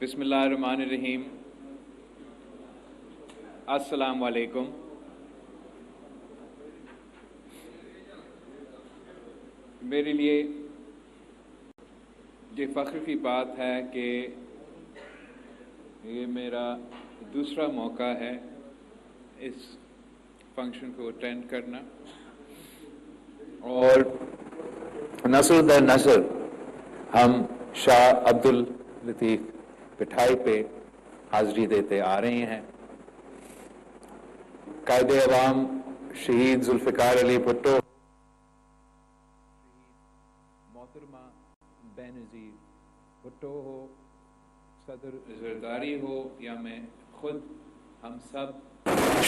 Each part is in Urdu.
بسم اللہ الرحمن الرحیم۔ السلام علیکم۔ میرے لیے یہ فخر کی بات ہے کہ یہ میرا دوسرا موقع ہے اس فنکشن کو اٹینڈ کرنا، اور نسل در نسل ہم شاہ عبداللطیف پٹھائی پہ حاضری دیتے آ رہے ہیں۔ قائد عوام شہید ذوالفقار علی بھٹو، محترمہ بینظیر بھٹو ہو، صدر زرداری ہو یا میں خود، ہم سب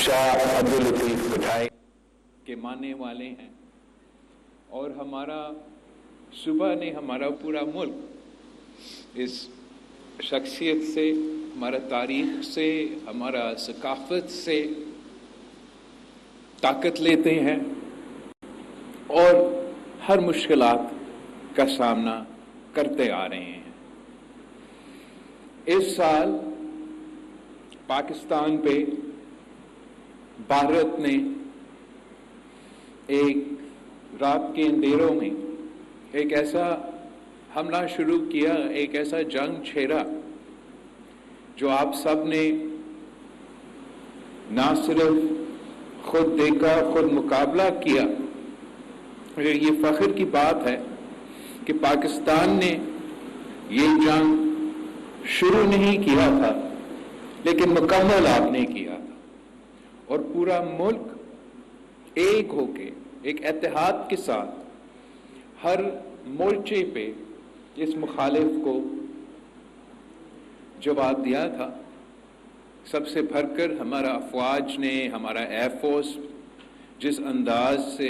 شاہ عبداللطیف پٹھائی کے ماننے والے ہیں، اور ہمارا صوبہ نے، ہمارا پورا ملک اس شخصیت سے، ہمارا تاریخ سے، ہمارا ثقافت سے طاقت لیتے ہیں اور ہر مشکلات کا سامنا کرتے آ رہے ہیں۔ اس سال پاکستان پہ بھارت نے ایک رات کے اندھیروں میں ایک ایسا حملہ شروع کیا، ایک ایسا جنگ چھیڑا جو آپ سب نے نہ صرف خود دیکھا، خود مقابلہ کیا، مگر یہ فخر کی بات ہے کہ پاکستان نے یہ جنگ شروع نہیں کیا تھا لیکن مکمل آپ نے کیا تھا، اور پورا ملک ایک ہو کے، ایک اتحاد کے ساتھ ہر مورچے پہ اس مخالف کو جواب دیا تھا۔ سب سے بڑھ کر ہمارا افواج نے، ہمارا ایئر فورس جس انداز سے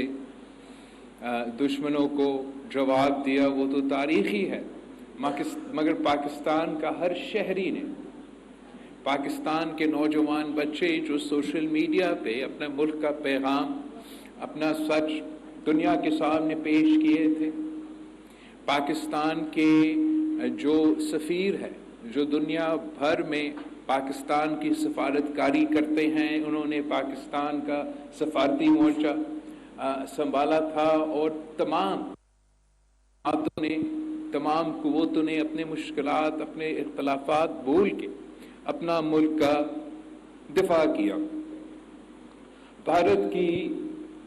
دشمنوں کو جواب دیا وہ تو تاریخی ہے، مگر پاکستان کا ہر شہری نے، پاکستان کے نوجوان بچے جو سوشل میڈیا پہ اپنے ملک کا پیغام، اپنا سچ دنیا کے سامنے پیش کیے تھے، پاکستان کے جو سفیر ہے، جو دنیا بھر میں پاکستان کی سفارتکاری کرتے ہیں، انہوں نے پاکستان کا سفارتی مورچہ سنبھالا تھا، اور تمام قوتوں نے اپنے مشکلات، اپنے اختلافات بھول کے اپنا ملک کا دفاع کیا۔ بھارت کی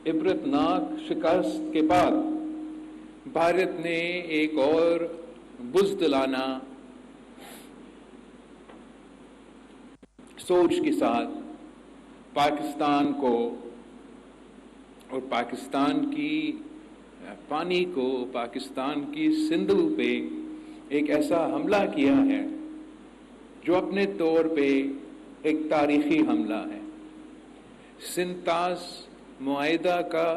عبرتناک شکست کے بعد بھارت نے ایک اور بزدلانہ سوچ کے ساتھ پاکستان کو اور پاکستان کی پانی کو، پاکستان کی سندھو پہ ایک ایسا حملہ کیا ہے جو اپنے طور پہ ایک تاریخی حملہ ہے۔ سنتاس معاہدہ کا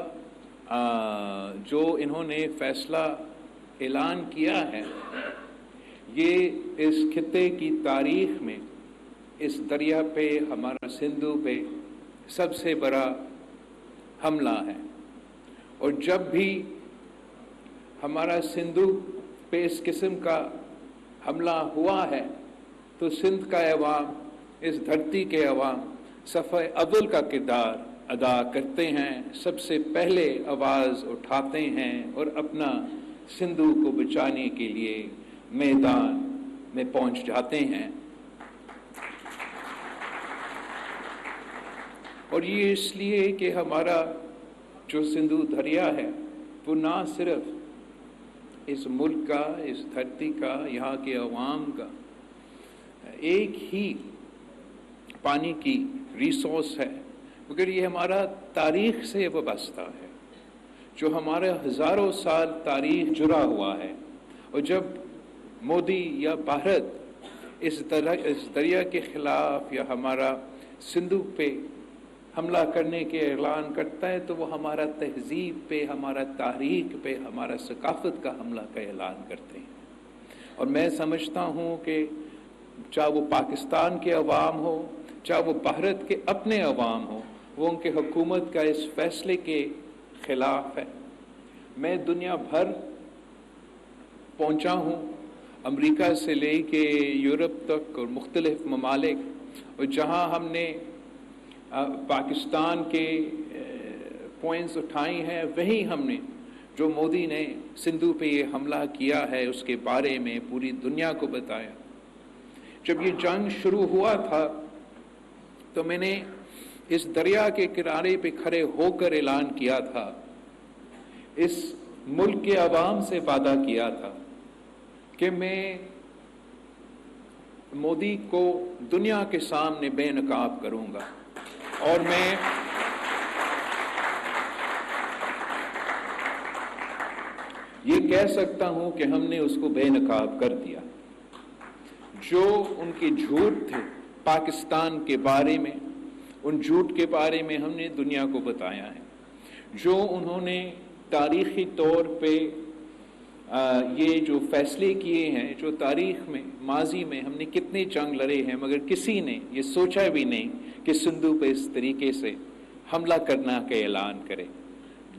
جو انہوں نے فیصلہ اعلان کیا ہے، یہ اس خطے کی تاریخ میں اس دریا پہ، ہمارا سندھو پہ سب سے بڑا حملہ ہے، اور جب بھی ہمارا سندھو پہ اس قسم کا حملہ ہوا ہے تو سندھ کا عوام، اس دھرتی کے عوام صفحہ اول کا کردار ادا کرتے ہیں، سب سے پہلے آواز اٹھاتے ہیں اور اپنا سندھو کو بچانے کے لیے میدان میں پہنچ جاتے ہیں۔ اور یہ اس لیے کہ ہمارا جو سندھو دریا ہے وہ نہ صرف اس ملک کا، اس دھرتی کا، یہاں کے عوام کا ایک ہی پانی کی ریسورس ہے، مگر یہ ہمارا تاریخ سے وابستہ ہے، جو ہمارا ہزاروں سال تاریخ جڑا ہوا ہے۔ اور جب مودی یا بھارت اس دریا کے خلاف یا ہمارا سندھو پہ حملہ کرنے کے اعلان کرتا ہے تو وہ ہمارا تہذیب پہ، ہمارا تاریخ پہ، ہمارا ثقافت کا حملہ کا اعلان کرتے ہیں۔ اور میں سمجھتا ہوں کہ چاہے وہ پاکستان کے عوام ہو، چاہے وہ بھارت کے اپنے عوام ہو، وہ ان کے حکومت کا اس فیصلے کے خلاف ہے۔ میں دنیا بھر پہنچا ہوں امریکہ سے لے کے یورپ تک اور مختلف ممالک، اور جہاں ہم نے پاکستان کے پوائنٹس اٹھائے ہیں، وہیں ہم نے جو مودی نے سندھو پہ یہ حملہ کیا ہے اس کے بارے میں پوری دنیا کو بتایا۔ جب یہ جنگ شروع ہوا تھا تو میں نے اس دریا کے کنارے پہ کھڑے ہو کر اعلان کیا تھا، اس ملک کے عوام سے وعدہ کیا تھا کہ میں مودی کو دنیا کے سامنے بے نقاب کروں گا، اور میں یہ کہہ سکتا ہوں کہ ہم نے اس کو بے نقاب کر دیا۔ جو ان کے جھوٹ تھے پاکستان کے بارے میں، ان جھوٹ کے بارے میں ہم نے دنیا کو بتایا ہے۔ جو انہوں نے تاریخی طور پہ یہ جو فیصلے کیے ہیں، جو تاریخ میں ماضی میں ہم نے کتنے جنگ لڑے ہیں، مگر کسی نے یہ سوچا بھی نہیں کہ سندھو پہ اس طریقے سے حملہ کرنا کے اعلان کرے،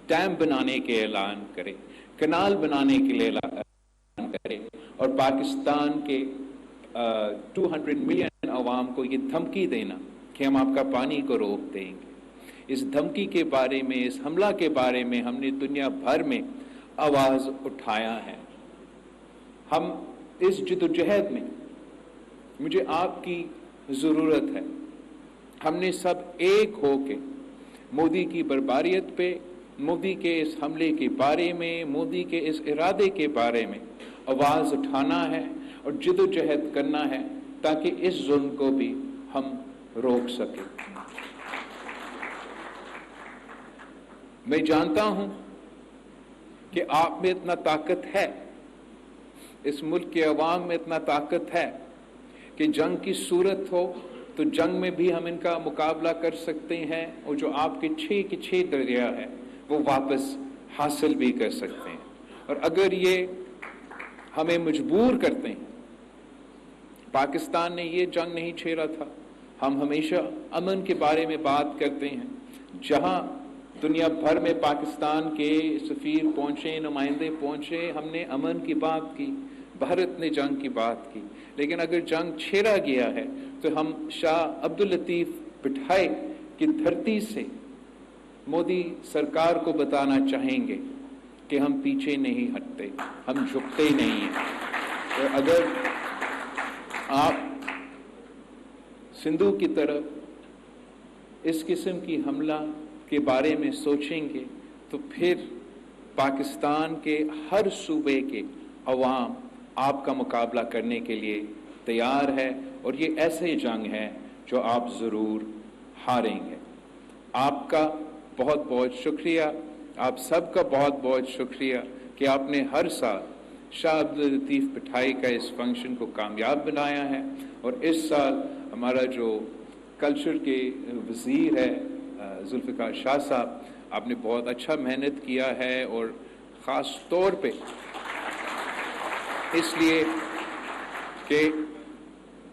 ڈیم بنانے کے اعلان کرے، کنال بنانے کے لیے اعلان کرے، اور پاکستان کے 200 ملین عوام کو یہ دھمکی دینا کہ ہم آپ کا پانی کو روک دیں گے۔ اس دھمکی کے بارے میں، اس حملہ کے بارے میں ہم نے دنیا بھر میں آواز اٹھایا ہے۔ ہم اس جدوجہد میں، مجھے آپ کی ضرورت ہے، ہم نے سب ایک ہو کے مودی کی بربریت پہ، مودی کے اس حملے کے بارے میں، مودی کے اس ارادے کے بارے میں آواز اٹھانا ہے اور جدوجہد کرنا ہے تاکہ اس ظلم کو بھی ہم روک سکیں۔ میں جانتا ہوں کہ آپ میں اتنا طاقت ہے، اس ملک کے عوام میں اتنا طاقت ہے کہ جنگ کی صورت ہو تو جنگ میں بھی ہم ان کا مقابلہ کر سکتے ہیں، اور جو آپ کے 6 دریا ہے وہ واپس حاصل بھی کر سکتے ہیں۔ اور اگر یہ ہمیں مجبور کرتے ہیں، پاکستان نے یہ جنگ نہیں چھیڑا تھا، ہم ہمیشہ امن کے بارے میں بات کرتے ہیں، جہاں دنیا بھر میں پاکستان کے سفیر پہنچے، نمائندے پہنچے، ہم نے امن کی بات کی، بھارت نے جنگ کی بات کی، لیکن اگر جنگ چھیڑا گیا ہے تو ہم شاہ عبداللطیف بٹھائی کی دھرتی سے مودی سرکار کو بتانا چاہیں گے کہ ہم پیچھے نہیں ہٹتے، ہم جھکتے نہیں ہیں۔ تو اگر آپ سندھو کی طرف اس قسم کی حملہ کے بارے میں سوچیں گے تو پھر پاکستان کے ہر صوبے کے عوام آپ کا مقابلہ کرنے کے لیے تیار ہے، اور یہ ایسے جنگ ہے جو آپ ضرور ہاریں گے۔ آپ کا بہت بہت شکریہ، آپ سب کا بہت بہت شکریہ کہ آپ نے ہر سال شاہ عبداللطیف بٹھائی کا اس فنکشن کو کامیاب بنایا ہے، اور اس سال ہمارا جو کلچر کے وزیر ہے ذوالفقار شاہ صاحب، آپ نے بہت اچھا محنت کیا ہے، اور خاص طور پہ اس لیے کہ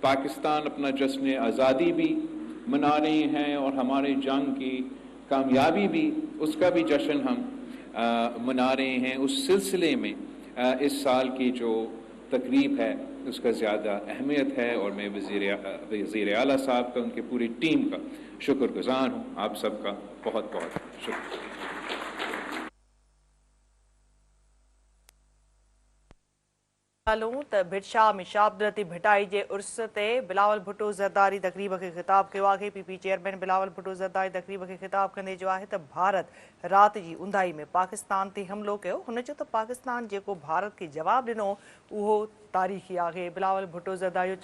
پاکستان اپنا جشن آزادی بھی منا رہے ہیں، اور ہمارے جنگ کی کامیابی بھی، اس کا بھی جشن ہم منا رہے ہیں۔ اس سلسلے میں اس سال کی جو تقریب ہے اس کا زیادہ اہمیت ہے، اور میں وزیر اعلیٰ صاحب کا، ان کی پوری ٹیم کا شکر گزار ہوں۔ آپ سب کا بہت بہت شکریہ۔ بھٹ شاہ میں شاہ عبداللطیف بھٹائی جے عرس تے بلاول بھٹو زرداری تقریب کے خطاب کیو آگے۔ پی پی چیئرمین بلاول بھٹو زرداری تقریب کے خطاب کندے جو ہے تو بھارت رات جی اندائی میں پاکستان تے حملو کیو، ہن چو تو پاکستان جیکو بھارت کے جواب ڈنو وہ تاریخی آگے۔ بلاول بھٹو زرداری